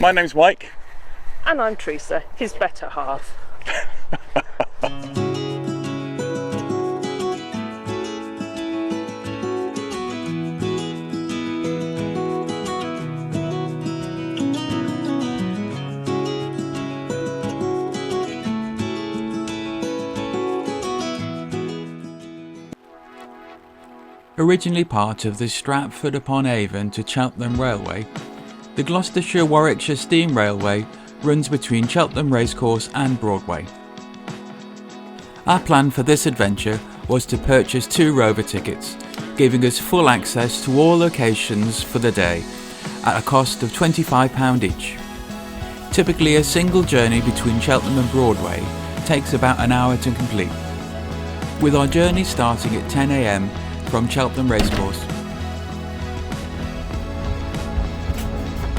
my name's Mike. And I'm Teresa, his better half. Originally part of the Stratford-upon-Avon to Cheltenham Railway, the Gloucestershire-Warwickshire Steam Railway runs between Cheltenham Racecourse and Broadway. Our plan for this adventure was to purchase 2 Rover tickets, giving us full access to all locations for the day at a cost of £25 each. Typically a single journey between Cheltenham and Broadway takes about an hour to complete, with our journey starting at 10 AM from Cheltenham Racecourse.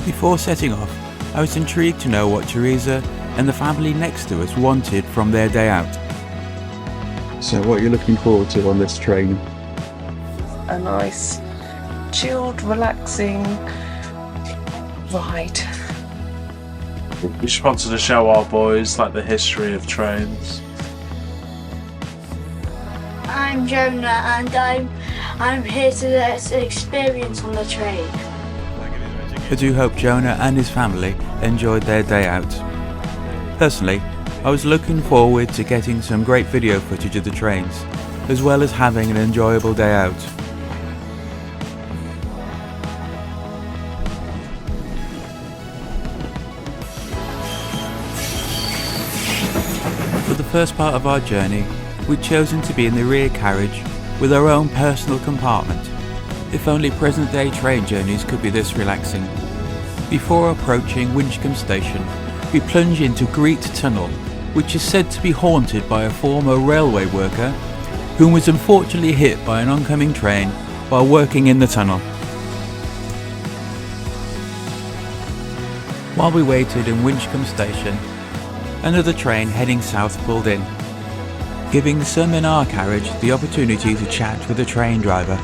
Before setting off, I was intrigued to know what Teresa and the family next to us wanted from their day out. So what are you looking forward to on this train? A nice, chilled, relaxing ride. We just wanted to show our boys like the history of trains. I'm Jonah and I'm here to let experience on the train. I do hope Jonah and his family enjoyed their day out. Personally, I was looking forward to getting some great video footage of the trains, as well as having an enjoyable day out. For the first part of our journey, we'd chosen to be in the rear carriage with our own personal compartment. If only present-day train journeys could be this relaxing. Before approaching Winchcombe station, we plunge into Great Tunnel, which is said to be haunted by a former railway worker who was unfortunately hit by an oncoming train while working in the tunnel. While we waited in Winchcombe station, another train heading south pulled in, giving some in our carriage the opportunity to chat with the train driver.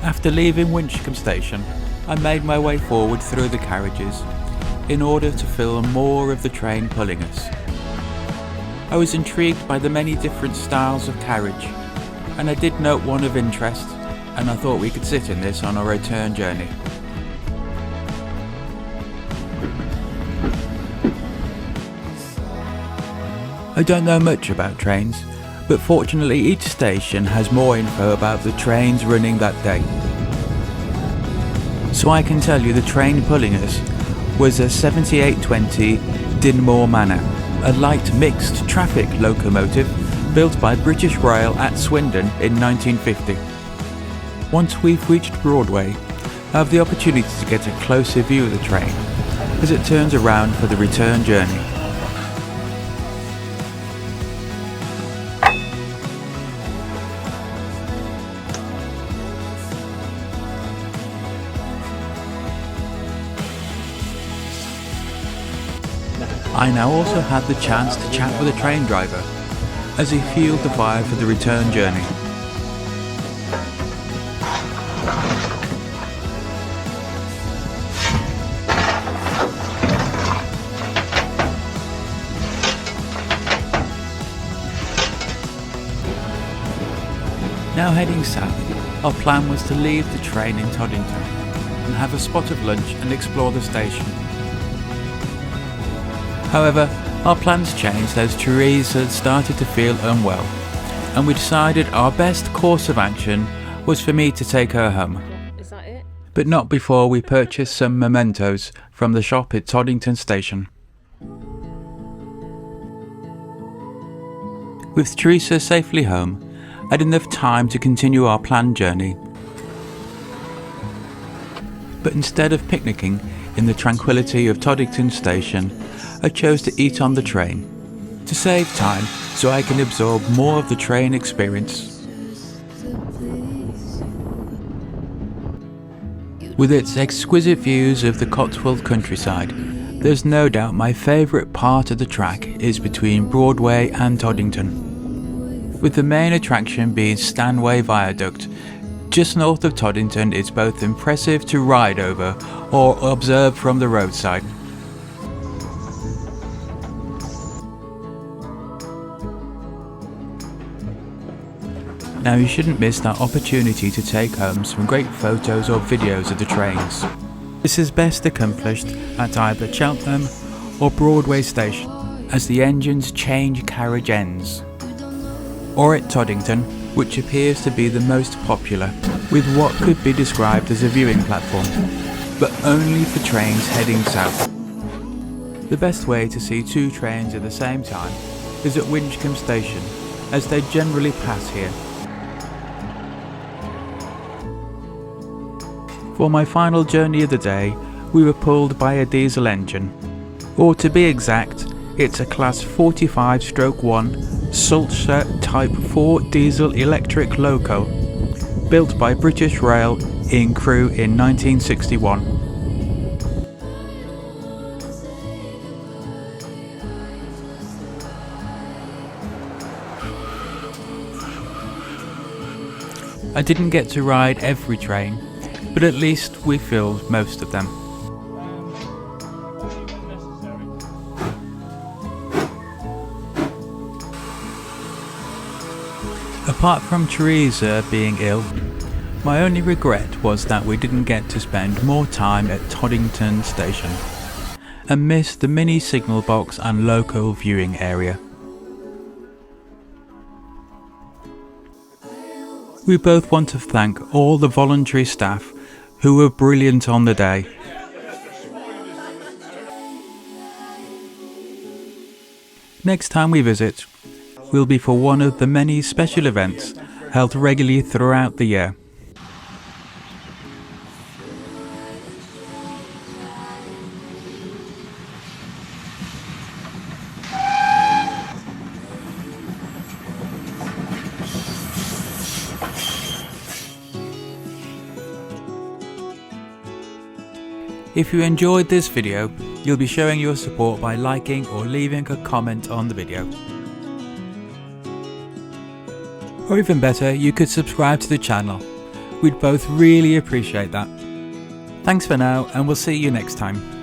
After leaving Winchcombe station, I made my way forward through the carriages in order to film more of the train pulling us. I was intrigued by the many different styles of carriage, and I did note one of interest, and I thought we could sit in this on our return journey. I don't know much about trains, but fortunately each station has more info about the trains running that day. So I can tell you the train pulling us was a 7820 Dinmore Manor, a light mixed traffic locomotive built by British Rail at Swindon in 1950. Once we've reached Broadway, I have the opportunity to get a closer view of the train as it turns around for the return journey. I now also had the chance to chat with a train driver as he fueled the fire for the return journey. Now heading south, our plan was to leave the train in Toddington and have a spot of lunch and explore the station. However, our plans changed as Teresa started to feel unwell, and we decided our best course of action was for me to take her home. Is that it? But not before we purchased some mementos from the shop at Toddington station. With Teresa safely home, I had enough time to continue our planned journey. But instead of picnicking in the tranquility of Toddington station, I chose to eat on the train, to save time so I can absorb more of the train experience. With its exquisite views of the Cotswold countryside, there's no doubt my favourite part of the track is between Broadway and Toddington, with the main attraction being Stanway Viaduct. Just north of Toddington, it's both impressive to ride over or observe from the roadside. Now you shouldn't miss that opportunity to take home some great photos or videos of the trains. This is best accomplished at either Cheltenham or Broadway station as the engines change carriage ends, or at Toddington, which appears to be the most popular, with what could be described as a viewing platform, but only for trains heading south. The best way to see two trains at the same time is at Winchcombe station, as they generally pass here. For my final journey of the day, we were pulled by a diesel engine, or to be exact, it's a class 45/1 Sulzer Type 4 diesel electric loco, built by British Rail in Crewe in 1961. I didn't get to ride every train, but at least we filled most of them. Apart from Teresa being ill, my only regret was that we didn't get to spend more time at Toddington station and miss the mini signal box and local viewing area. We both want to thank all the voluntary staff who were brilliant on the day. Next time we visit will be for one of the many special events held regularly throughout the year. If you enjoyed this video, you'll be showing your support by liking or leaving a comment on the video. Or even better, you could subscribe to the channel. We'd both really appreciate that. Thanks for now, and we'll see you next time.